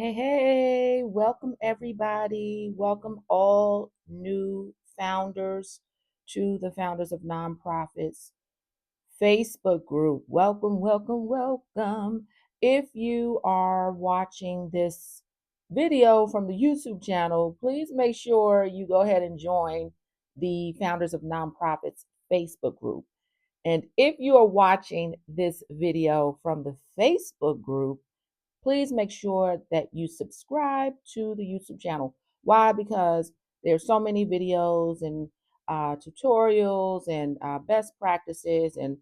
Hey, welcome everybody. Welcome all new founders to the Founders of Nonprofits Facebook group. Welcome, welcome, welcome. If you are watching this video from the YouTube channel, please make sure you go ahead and join the Founders of Nonprofits Facebook group. And if you are watching this video from the Facebook group, please make sure that you subscribe to the YouTube channel. Why? Because there's so many videos and tutorials and best practices and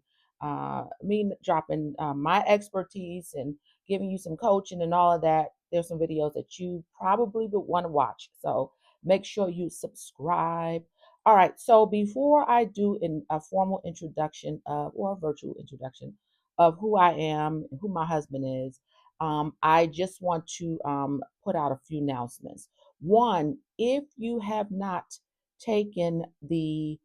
me dropping my expertise and giving you some coaching and all of that. There's some videos that you probably would want to watch. So make sure you subscribe. All right. So before I do a formal introduction or a virtual introduction of who I am and who my husband is, I just want to put out a few announcements. One, if you have not taken the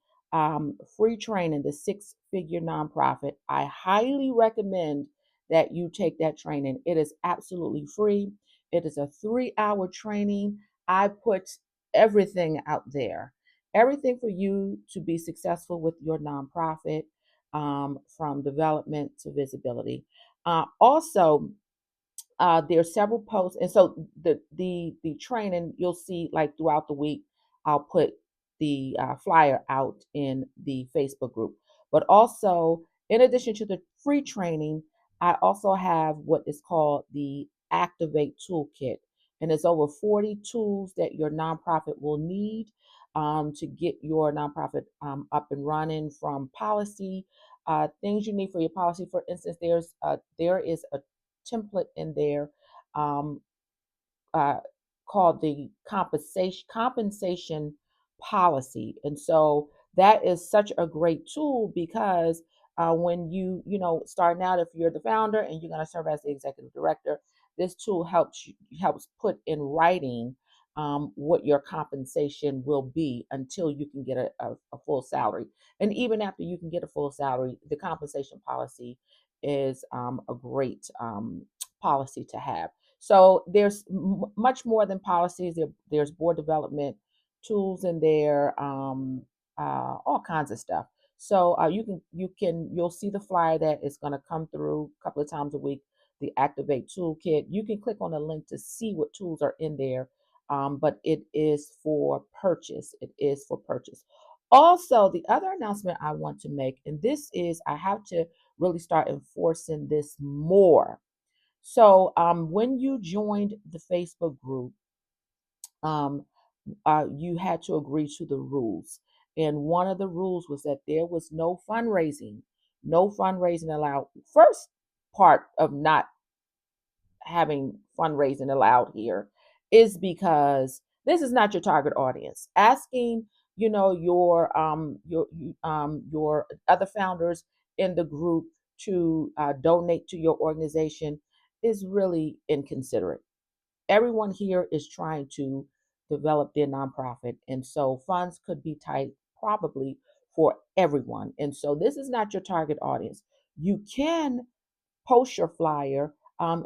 free training, the Six Figure Nonprofit, I highly recommend that you take that training. It is absolutely free. It is a 3 hour training. I put everything out there, everything for you to be successful with your nonprofit, from development to visibility. Also, there's several posts, and so the training you'll see like throughout the week. I'll put the flyer out in the Facebook group, but also in addition to the free training, I also have what is called the Activate Toolkit, and it's over 40 tools that your nonprofit will need to get your nonprofit up and running, from policy. Things you need for your policy. For instance, there is a template in there um, uh, called the compensation policy, and so that is such a great tool because when you starting out, if you're the founder and you're going to serve as the executive director, this tool helps put in writing what your compensation will be until you can get a full salary. And even after you can get a full salary, the compensation policy is a great policy to have. So there's much more than policies. There's board development tools in there, all kinds of stuff. So you'll see the flyer that is going to come through a couple of times a week. The Activate Toolkit. You can click on the link to see what tools are in there, but it is for purchase. It is for purchase. Also, the other announcement I want to make, and this is I have to really start enforcing this more. So when you joined the Facebook group, um, you had to agree to the rules. And one of the rules was that there was no fundraising allowed. First part of not having fundraising allowed here is because this is not your target audience. Asking, your other founders in the group to donate to your organization is really inconsiderate. Everyone here is trying to develop their nonprofit, and so funds could be tight probably for everyone. And so this is not your target audience. You can post your flyer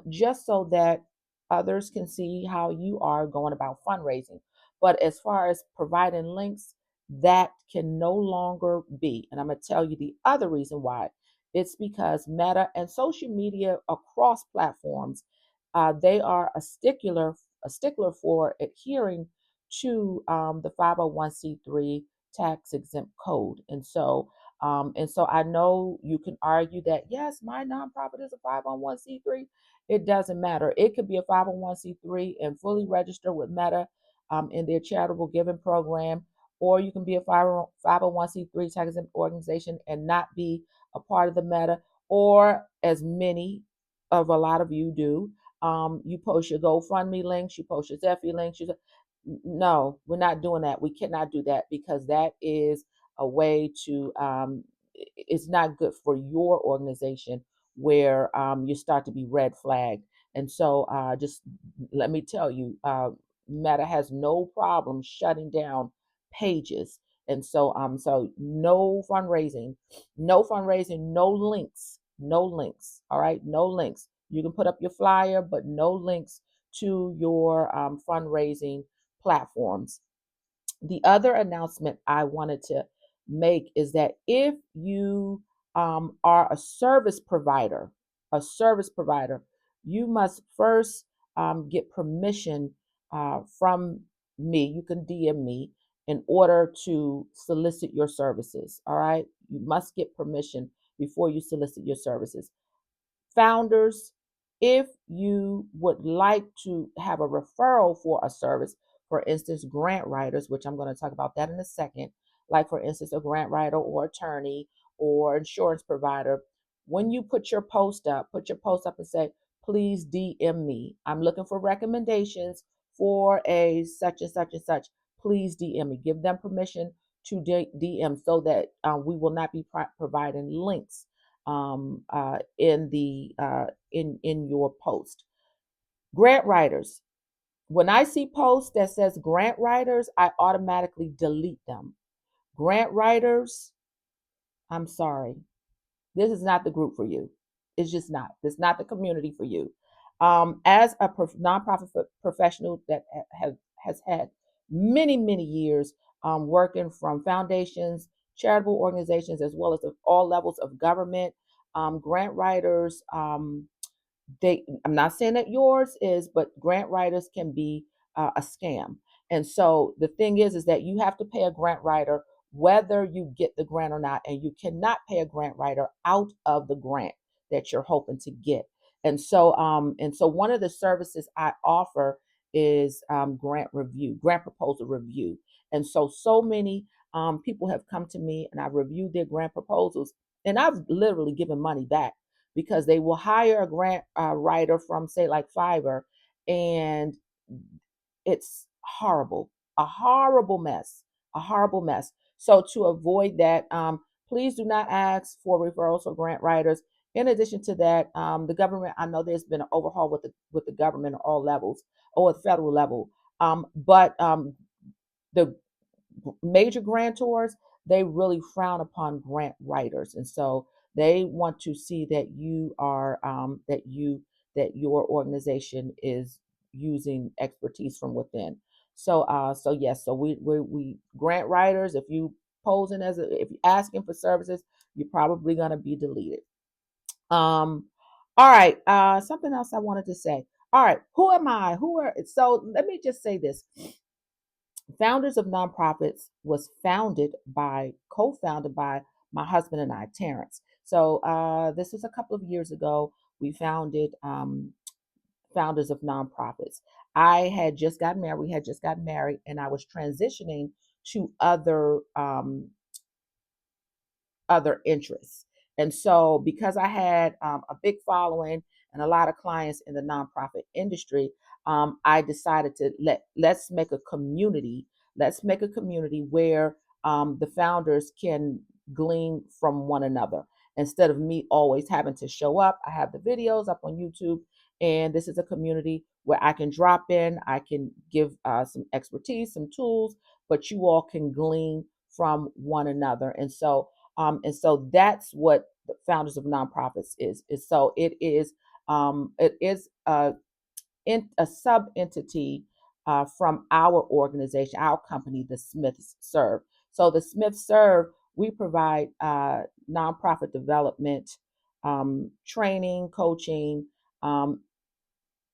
just so that others can see how you are going about fundraising. But as far as providing links, that can no longer be. And I'm going to tell you the other reason why. It's because Meta and social media across platforms, they are a stickler for adhering to the 501c3 tax exempt code. And so I know you can argue that, yes, my nonprofit is a 501c3. It doesn't matter. It could be a 501c3 and fully register with Meta in their charitable giving program, or you can be a 501c3 tax exempt organization and not be a part of the Meta, or as many of a lot of you do, you post your GoFundMe links, you post your Zeffy links. No, we're not doing that. We cannot do that because that is a way to it's not good for your organization where you start to be red flagged. And so just let me tell you, Meta has no problem shutting down pages. And so no fundraising, no links. All right, no links. You can put up your flyer, but no links to your fundraising platforms. The other announcement I wanted to make is that if you are a service provider, you must first get permission from me. You can DM me in order to solicit your services. All right. You must get permission before you solicit your services. Founders, if you would like to have a referral for a service, for instance, grant writers, which I'm going to talk about that in a second, like for instance, a grant writer or attorney or insurance provider, when you put your post up and say, please DM me. I'm looking for recommendations for a such and such and such. Please DM me. Give them permission to DM so that we will not be providing links in the in your post. Grant writers. When I see posts that says grant writers, I automatically delete them. Grant writers, I'm sorry, this is not the group for you. It's just not. It's not the community for you. As a nonprofit professional that has had many years working from foundations, charitable organizations, as well as all levels of government, grant writers, I'm not saying that yours is, but grant writers can be a scam. And so the thing is that you have to pay a grant writer whether you get the grant or not, and you cannot pay a grant writer out of the grant that you're hoping to get. And so one of the services I offer is grant proposal review. And so many people have come to me and I've reviewed their grant proposals, and I've literally given money back because they will hire a grant writer from, say, like Fiverr, and it's horrible, a horrible mess. So to avoid that, please do not ask for referrals for grant writers. In addition to that, the government, I know there's been an overhaul with the government at all levels or at federal level, but the major grantors, they really frown upon grant writers, and so they want to see that you are that your organization is using expertise from within. So yes, so we grant writers. If you posing as if you're asking for services, you're probably going to be deleted. All right. Something else I wanted to say. All right, who am I? So let me just say this. Founders of Nonprofits was co-founded by my husband and I, Terrence. So this was a couple of years ago. We founded Founders of Nonprofits. I had just gotten married. We had just gotten married, and I was transitioning to other interests. And so, because I had a big following and a lot of clients in the nonprofit industry, I decided to let's make a community. Let's make a community where the founders can glean from one another. Instead of me always having to show up, I have the videos up on YouTube, and this is a community where I can drop in, I can give some expertise, some tools, but you all can glean from one another. And so that's what the Founders of Nonprofits is so it is a sub entity from our organization, our company, the Smiths Serve. So the Smiths Serve, we provide nonprofit development, training, coaching, um,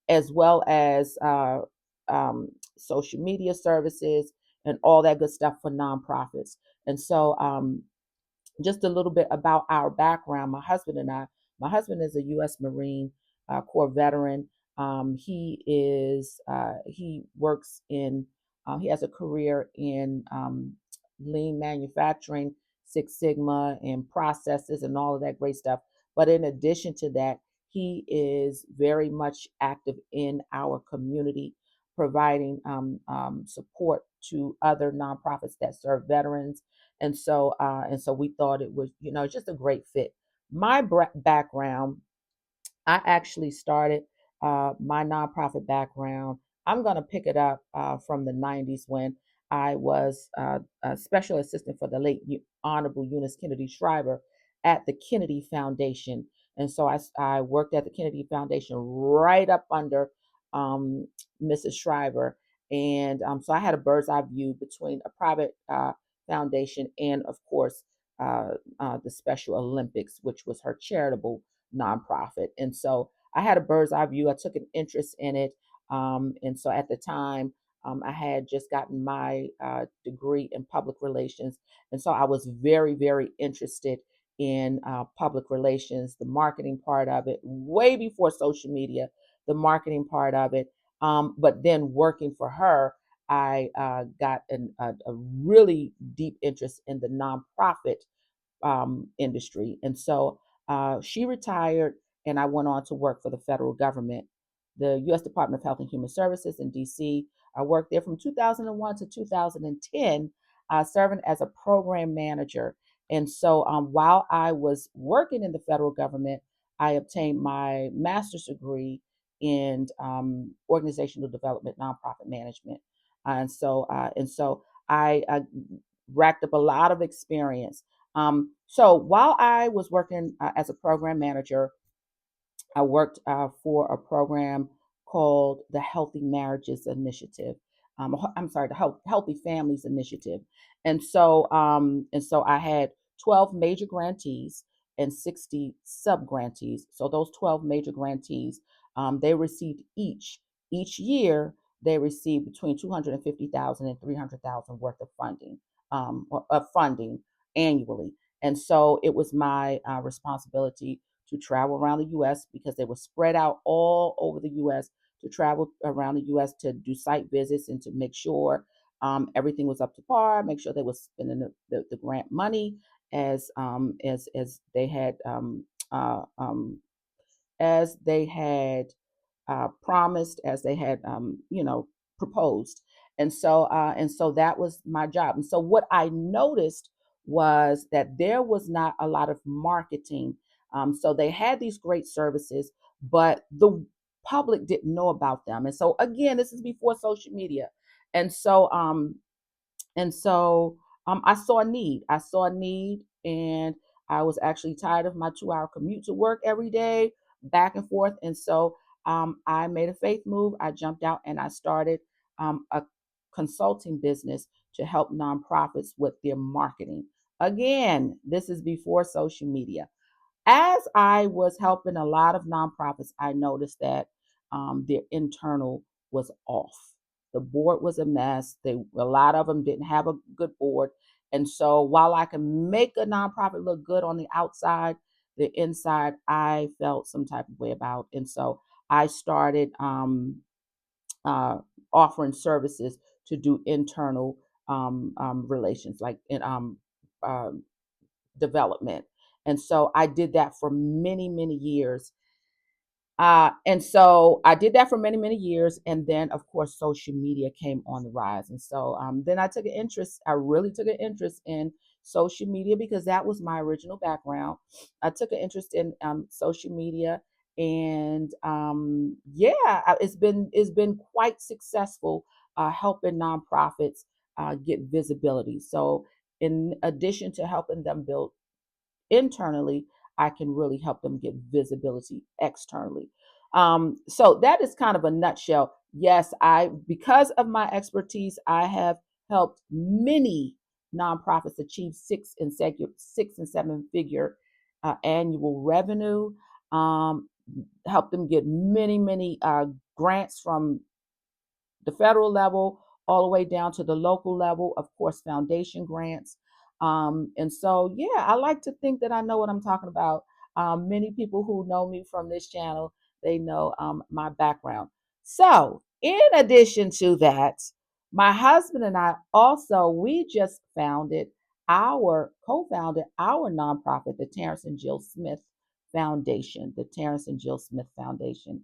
as well as social media services and all that good stuff for nonprofits. And so just a little bit about our background. My husband is a U.S. Marine Corps veteran. He works he has a career in lean manufacturing, Six Sigma, and processes and all of that great stuff. But in addition to that, he is very much active in our community, providing support to other nonprofits that serve veterans, and so we thought it was, just a great fit. My background, I actually started my nonprofit background. I'm going to pick it up from the 90s when I was a special assistant for the late Honorable Eunice Kennedy Shriver at the Kennedy Foundation. And so I worked at the Kennedy Foundation right up under um, Mrs. Shriver. And so I had a bird's eye view between a private foundation and, of course, the Special Olympics, which was her charitable nonprofit. And so I had a bird's eye view. I took an interest in it. And so at the time, I had just gotten my degree in public relations. And so I was very, very interested in public relations, the marketing part of it, way before social media, the marketing part of it. But then working for her, I got a really deep interest in the nonprofit industry. And so she retired, and I went on to work for the federal government, the U.S. Department of Health and Human Services in D.C. I worked there from 2001 to 2010, serving as a program manager. And so while I was working in the federal government, I obtained my master's degree in organizational development, nonprofit management. And so I racked up a lot of experience. So while I was working as a program manager, I worked for a program called the Healthy Marriages Initiative. I'm sorry, the Healthy Families Initiative. And so I had 12 major grantees and 60 sub grantees. So those 12 major grantees, they received each year they received between 250,000 and 300,000 worth of funding annually. And so it was my responsibility to travel around the U.S. because they were spread out all over the U.S. to travel around the U.S. to do site visits and to make sure everything was up to par, make sure they were spending the grant money as they had as they had promised, as they had proposed. And so that was my job. And so what I noticed was that there was not a lot of marketing. So they had these great services, but the public didn't know about them. And so again, this is before social media. And so I saw a need. I saw a need, and I was actually tired of my 2 hour commute to work every day, back and forth. And so I made a faith move. I jumped out and I started a consulting business to help nonprofits with their marketing. Again, this is before social media. As I was helping a lot of nonprofits, I noticed that their internal was off. The board was a mess. A lot of them didn't have a good board. And so while I can make a nonprofit look good on the outside, the inside I felt some type of way about. And so I started uh, offering services to do internal relations, like in uh, development. And so I did that for many, many years. And so I did that for many, many years. And then, of course, social media came on the rise. And so then I really took an interest in social media because that was my original background. I took an interest in social media. And yeah, it's been quite successful helping nonprofits get visibility. So, in addition to helping them build internally, I can really help them get visibility externally. So that is kind of a nutshell. Yes, because of my expertise, I have helped many nonprofits achieve six and seven figure annual revenue. Help them get many, many grants from the federal level all the way down to the local level, of course, foundation grants. And so, yeah, I like to think that I know what I'm talking about. Many people who know me from this channel, they know my background. So, in addition to that, my husband and I also, we just co-founded our nonprofit, the Terrence and Jill Smith Foundation, the Terrence and Jill Smith Foundation.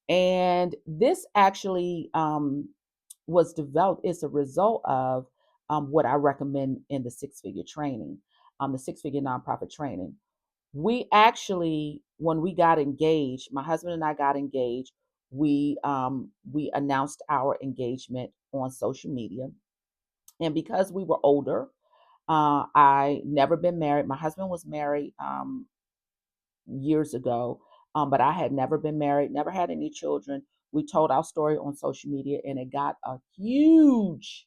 And this actually was developed, it's a result of what I recommend in the six figure training, the six figure nonprofit training. We actually, when we got engaged, my husband and I got engaged, we announced our engagement on social media. And because we were older, I never been married. My husband was married years ago. But I had never been married, never had any children. We told our story on social media, and it got a huge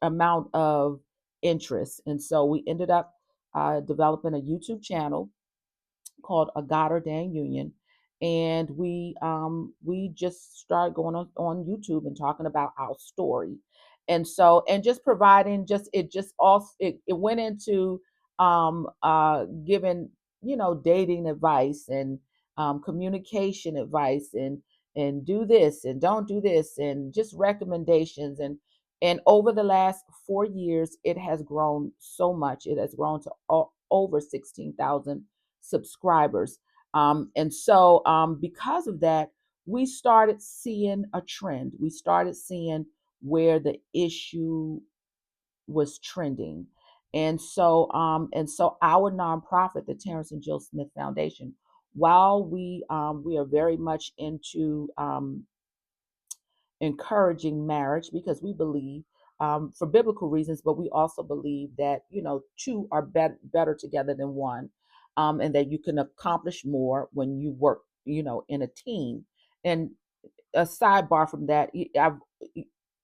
amount of interest. And so we ended up developing a YouTube channel called A God Ordained Union, and we just started going on YouTube and talking about our story, and so and just providing just it just also it went into giving dating advice and communication advice and do this and don't do this and just recommendations and over the last 4 years it has grown so much. It has grown to over 16,000 subscribers. And so, because of that, we started seeing a trend. We started seeing where the issue was trending. And so our nonprofit, the Terrence and Jill Smith Foundation, while we are very much into encouraging marriage because we believe for biblical reasons, but we also believe that two are better together than one, and that you can accomplish more when you work in a team. And a sidebar from that,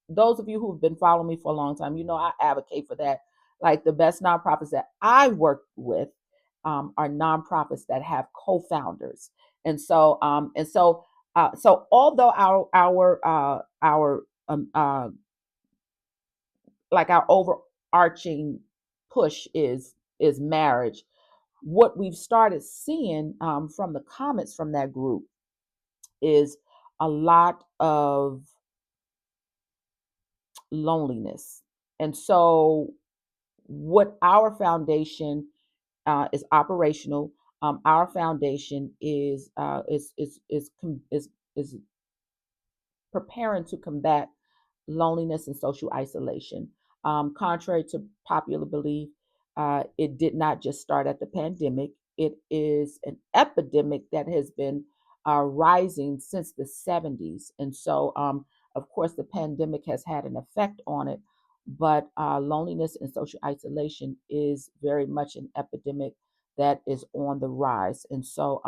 those of you who've been following me for a long time, I advocate for that. Like the best nonprofits that I work with are nonprofits that have co-founders, and so although our like our overarching push is marriage, what we've started seeing from the comments from that group is a lot of loneliness. And so what our foundation is operational. Our foundation is preparing to combat loneliness and social isolation. Contrary to popular belief, it did not just start at the pandemic. It is an epidemic that has been rising since the 70s. And so, of course, the pandemic has had an effect on it, but loneliness and social isolation is very much an epidemic that is on the rise. And so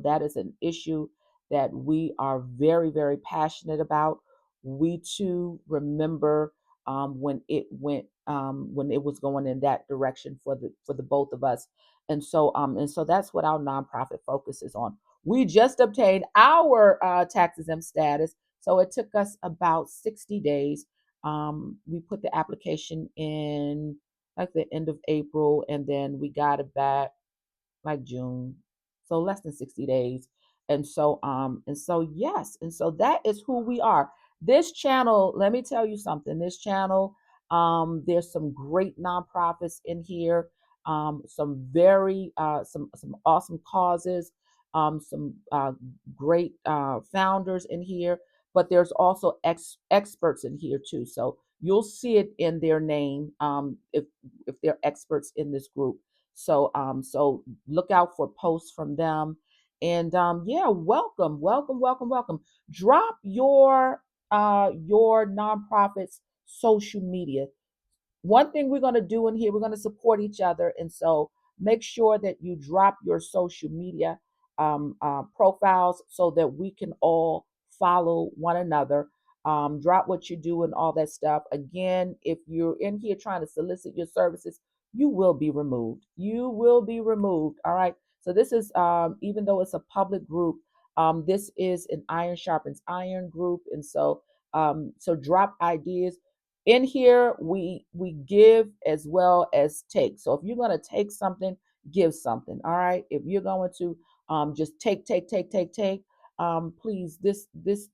that is an issue that we are very, very passionate about. We too remember when it was going in that direction for the both of us, and so that's what our nonprofit focuses on. We just obtained our tax exempt status, so it took us about 60 days. We put the application in like the end of April, and then we got it back like June, so less than 60 days. And so yes, and so that is who we are. This channel, let me tell you something. This channel, there's some great nonprofits in here, some awesome causes, some great founders in here, but there's also experts in here too. So you'll see it in their name if they're experts in this group. So look out for posts from them. And yeah, welcome, welcome, welcome, welcome. Drop your nonprofit's social media. One thing we're going to do in here, we're going to support each other. And so make sure that you drop your social media profiles so that we can all follow one another. Drop what you do and all that stuff. Again, if you're in here trying to solicit your services, you will be removed. You will be removed. All right. So this is, even though it's a public group, this is an iron sharpens iron group. And so drop ideas in here. We give as well as take. So if you're going to take something, give something. All right. If you're going to just take, please, this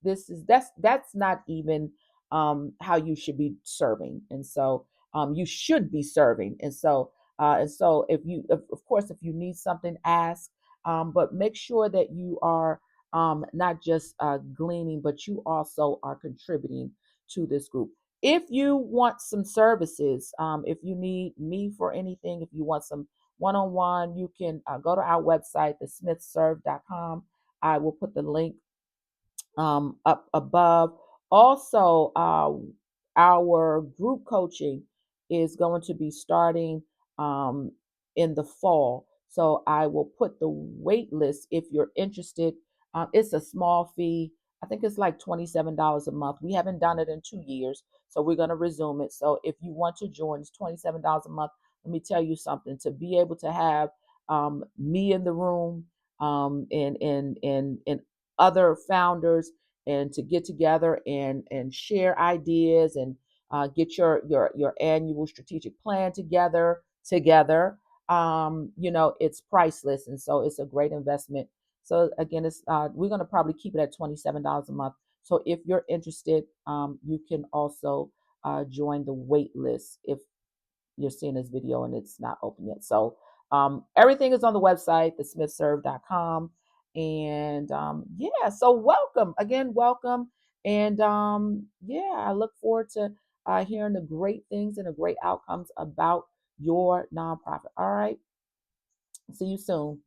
is that's not even how you should be serving. And so you should be serving. And so if you of course if you need something, ask, but make sure that you are not just gleaning, but you also are contributing to this group. If you want some services, if you need me for anything, if you want some one-on-one, you can go to our website, thesmithserve.com. I will put the link up above. Also, our group coaching is going to be starting in the fall. So I will put the wait list if you're interested. It's a small fee. I think it's like $27 a month. We haven't done it in 2 years, so we're going to resume it. So if you want to join, it's $27 a month. Let me tell you something. To be able to have me in the room, and other founders, and to get together and share ideas, and get your annual strategic plan together. It's priceless, and so it's a great investment. So again, it's we're going to probably keep it at $27 a month. So if you're interested, you can also join the wait list if you're seeing this video and it's not open yet. So everything is on the website, thesmithserve.com. And yeah, so welcome again, welcome. And yeah, I look forward to hearing the great things and the great outcomes about your nonprofit. All right. See you soon.